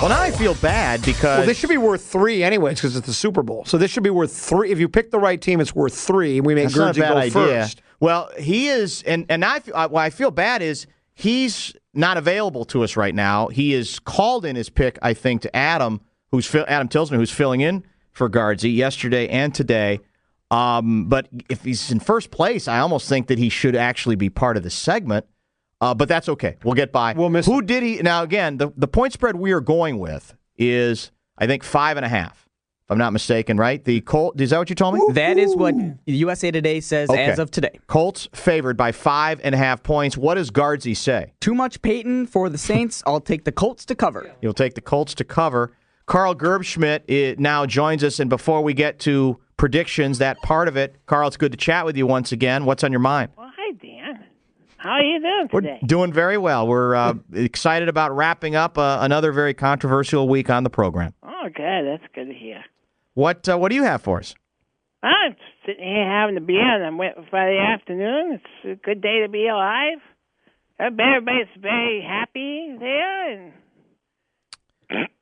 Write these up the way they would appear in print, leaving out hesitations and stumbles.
Well, now I feel bad because... Well, this should be worth 3 anyways because it's the Super Bowl. So this should be worth 3. If you pick the right team, it's worth 3. We make Gerby go first. Well, he is, and I feel bad is he's not available to us right now. He is called in his pick, I think, to Adam Tilsman, who's filling in for Gardsey yesterday and today. But if he's in first place, I almost think that he should actually be part of the segment. But that's okay. We'll get by. We'll miss Who did he? Now, again, the point spread we are going with is, I think, 5.5. If I'm not mistaken, right? The Colts, is that what you told me? That is what USA Today says as of today. Colts favored by 5.5 points. What does Gardsey say? Too much Peyton for the Saints. I'll take the Colts to cover. You'll take the Colts to cover. Carl Gerbschmidt now joins us, and before we get to predictions, that part of it, Carl, it's good to chat with you once again. What's on your mind? Well, hi, Dan. How are you doing today? We're doing very well. We're excited about wrapping up another very controversial week on the program. Oh, good. That's good to hear. What do you have for us? I'm sitting here having a beer on Friday afternoon. It's a good day to be alive. Everybody's very happy there. And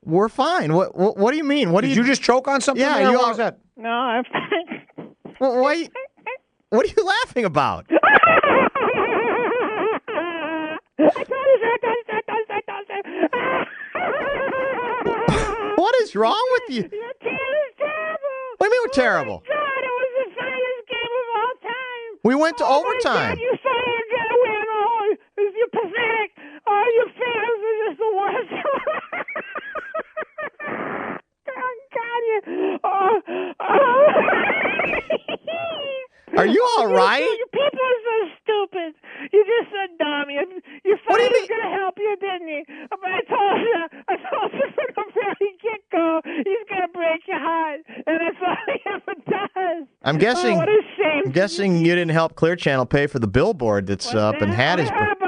we're fine. What do you mean? Did you just choke on something? Yeah, what was that? No, I'm fine. Well, what are you laughing about? What is wrong with you? Your team is terrible. What do you mean we're terrible? Oh, my God, it was the funniest game of all time. We went to overtime. My God, you thought you were going to win. Oh, you're pathetic. Oh, your fans are just the worst. Oh, God, you... Are you all right? You people are so stupid. You're just so dumb. You thought he was going to help you, didn't he? But I told you from the very get-go, he's going to break your heart. And that's all he ever does. I'm guessing, what a shame. I'm guessing you didn't help Clear Channel pay for the billboard that's up in Hattiesburg.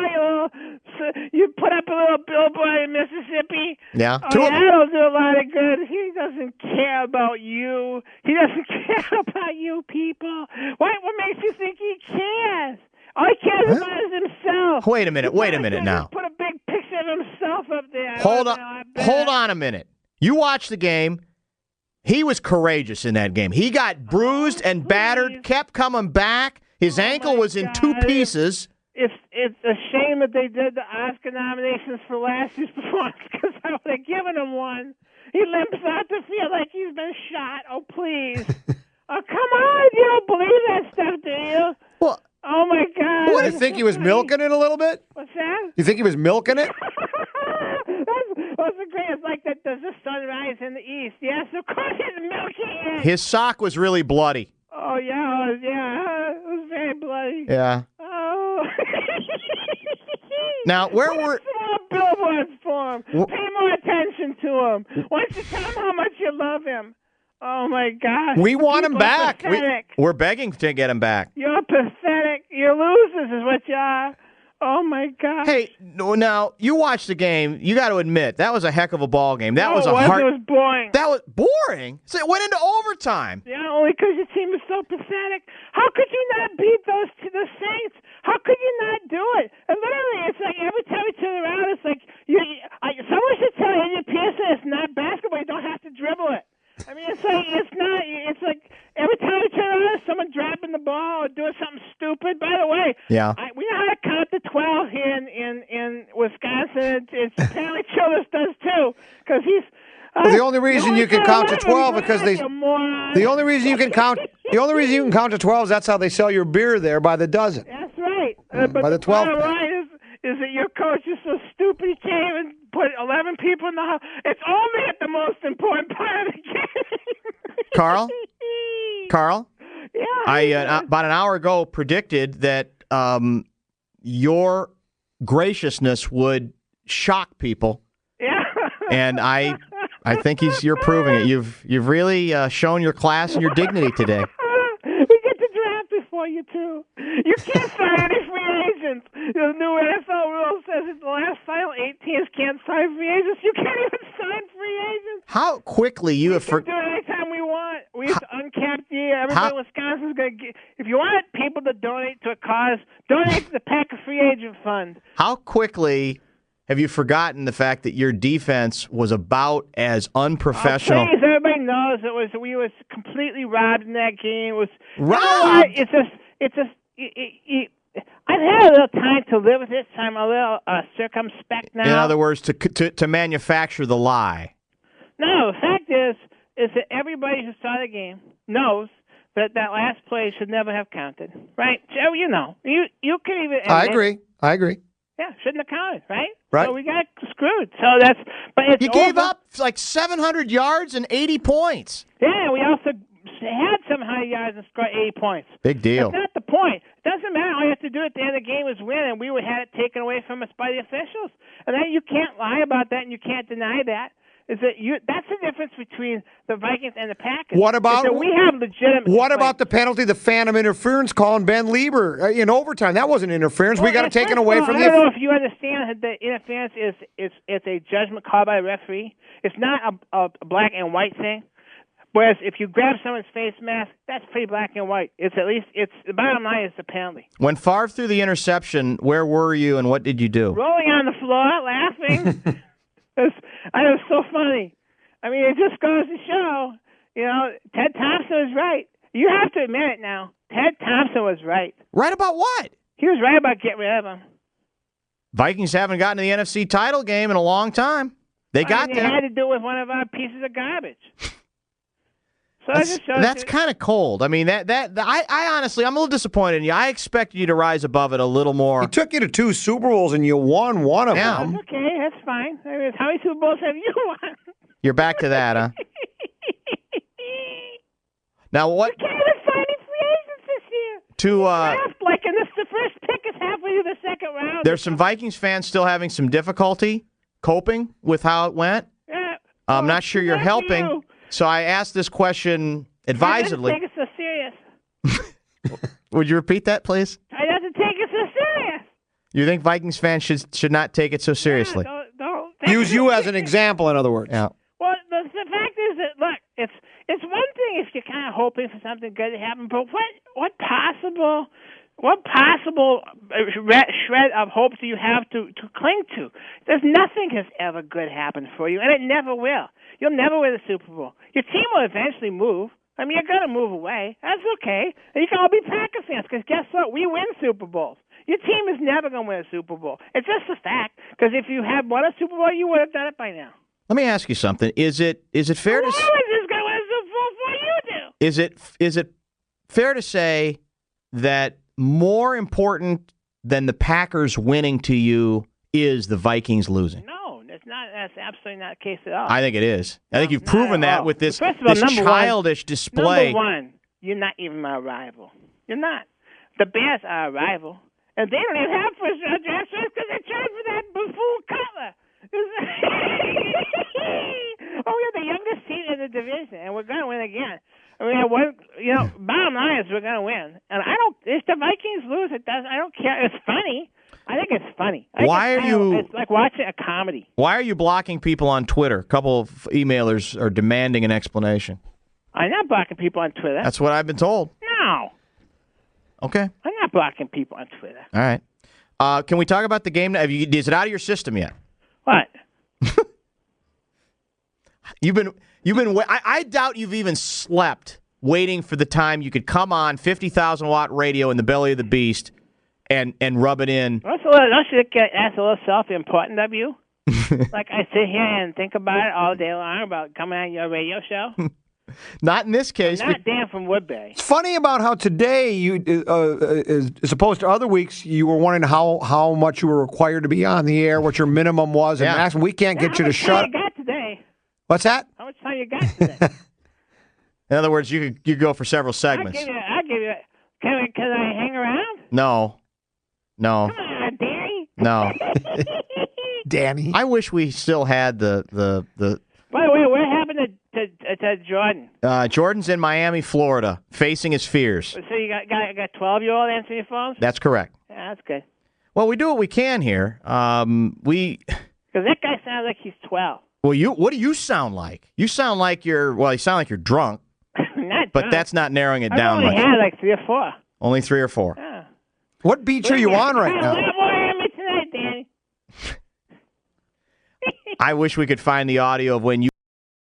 You put up a little billboard in Mississippi. Yeah. Oh, that'll do a lot of good. He doesn't care about you. He doesn't care about you people. What makes you think he cares? All he cares about is himself. Wait a minute now. Put a big picture of himself up there. Hold on a minute. You watch the game. He was courageous in that game. He got bruised and battered, kept coming back. His ankle was in 2 pieces. It's a shame that they did the Oscar nominations for last year's performance because I would have given him one. He limps out to feel like he's been shot. Oh, please. Oh, come on. You don't believe that stuff, do you? Well, oh, my God. What, you think he was milking it a little bit? What's that? You think he was milking it? That's the greatest. Like that. Does the sunrise in the east? Yes, of course he's milking it. His sock was really bloody. Oh, yeah. It was very bloody. Yeah. Oh. Now, where were... billboards for him. Pay more attention to him. Why don't you tell him how much you love him? Oh, my God. We want him back. We're begging to get him back. You're pathetic. You're losers is what you are. Oh, my God. Hey, now, you watched the game. You got to admit, that was a heck of a ball game. That was a it was boring. That was boring? So it went into overtime. Yeah, only because your team is so pathetic. How could you not beat the Saints? How could you not do it? And literally, it's like every time we turn around, it's like someone should tell you, Pearson, it's not basketball. You don't have to dribble it. I mean, it's like every time we turn around, someone dropping the ball or doing something stupid. By the way, we know how to count to 12 here in Wisconsin. It's apparently Childress does too, because he's. Well, the only reason you can count to 12 because the only reason you can count to 12 is that's how they sell your beer there by the dozen. That's right. But by the 12. Bottom line is that your coach is so stupid he can't even put 11 people in the house. It's only at the most important part of the game. Carl. Yeah. I about an hour ago predicted that your graciousness would shock people. Yeah. And I think you're proving it. You've really shown your class and your dignity today. We get to draft before you too. You can't sign any free agents. The new NFL rule says that the last final 8 teams can't sign free agents. You can't even sign free agents. How quickly you have... We can do it anytime we want. We have to uncapped year. Everybody in Wisconsin is going to get... If you want people to donate to a cause, donate to the Packer Free Agent Fund. How quickly have you forgotten the fact that your defense was about as unprofessional? Oh, please, everybody knows we was completely robbed in that game. It was robbed. You know what? It's just. I've had a little time to live with it, so I'm a little circumspect now. In other words, to manufacture the lie. No, the fact is that everybody who saw the game knows that last play should never have counted, right? Joe, you know, you can even. I agree. Yeah, shouldn't have counted, right? Right. So we got screwed. So that's. But it's you gave up like 700 yards and 80 points. Yeah, we also had 700 yards and scored 80 points. Big deal. That's not the point. It doesn't matter. All you have to do at the end of the game is win, and we would have it taken away from us by the officials. And then you can't lie about that, and you can't deny that. That's the difference between the Vikings and the Packers. What about we have legitimate? What about the penalty, the phantom interference call on Ben Lieber in overtime? That wasn't interference. We got it taken away from the. I don't know if you understand that the interference it's a judgment call by a referee. It's not a black and white thing. Whereas if you grab someone's face mask, that's pretty black and white. It's the bottom line is the penalty. When Favre threw the interception, where were you and what did you do? Rolling on the floor, laughing. It was so funny. I mean, it just goes to show, you know, Ted Thompson was right. You have to admit it now. Ted Thompson was right. Right about what? He was right about getting rid of him. Vikings haven't gotten to the NFC title game in a long time. They got there. They had to do it with one of our pieces of garbage. So that's kind of cold. I mean, I honestly, I'm a little disappointed in you. I expected you to rise above it a little more. He took you to 2 Super Bowls and you won one of them. That's okay, that's fine. I mean, how many Super Bowls have you won? You're back to that, huh? Now what? You can't even sign any free agents this year. The first pick is halfway through the second round. There's some Vikings fans still having some difficulty coping with how it went. Yeah. I'm not sure you're helping. You. So I asked this question advisedly. Try not to take it so serious. Would you repeat that, please? Try not to take it so serious. You think Vikings fans should not take it so seriously? Yeah, don't use you as an example, in other words. Yeah. Well, the fact is that, look, it's one thing if you're kind of hoping for something good to happen, but what possible shred of hope do you have to cling to? There's nothing has ever good happened for you, and it never will. You'll never win the Super Bowl. Your team will eventually move. I mean, you're going to move away. That's okay. And you can all be Packer fans, because guess what? We win Super Bowls. Your team is never going to win a Super Bowl. It's just a fact, because if you had won a Super Bowl, you would have done it by now. Let me ask you something. Is it fair to say? Who is going to win a Super Bowl before you do? Is it fair to say that more important than the Packers winning to you is the Vikings losing? No, that's not. That's absolutely not the case at all. I think it is. I think you've proven that with this childish display. Number one, you're not even my rival. You're not. The Bears are a rival, and they don't even have first round draft choice because they traded for that buffoon Cutler. We're the youngest team in the division, and we're going to win again. I mean, bottom line is we're going to win. And if the Vikings lose, I don't care. It's funny. I think it's funny. It's like watching a comedy. Why are you blocking people on Twitter? A couple of emailers are demanding an explanation. I'm not blocking people on Twitter. That's what I've been told. No. Okay. I'm not blocking people on Twitter. All right. Can we talk about the game? Is it out of your system yet? What? I doubt you've even slept waiting for the time you could come on 50,000-watt radio in the belly of the beast and rub it in. That's a little self-important of you. Like I sit here and think about it all day long about coming on your radio show. Not in this case. I'm not Dan from Woodbury. It's funny about how today, as opposed to other weeks, you were wondering how much you were required to be on the air, what your minimum was, and maximum. We can't get you to shut. How much time you got today? What's that? How much time you got today? In other words, you go for several segments. I'll give you. Can I hang around? No. Come on, Danny. No. Danny. I wish we still had the. By the way, what happened to Jordan? Jordan's in Miami, Florida, facing his fears. So you got 12-year-old answering your phones? That's correct. Yeah, that's good. Well, we do what we can here. Because that guy sounds like he's 12. Well, what do you sound like? You sound like you sound like you're drunk. Not but drunk. That's not narrowing it down much. I only had like 3 or 4. Only 3 or 4. Yeah. What beach are you on right now? What more than me tonight, Danny? I wish we could find the audio of when you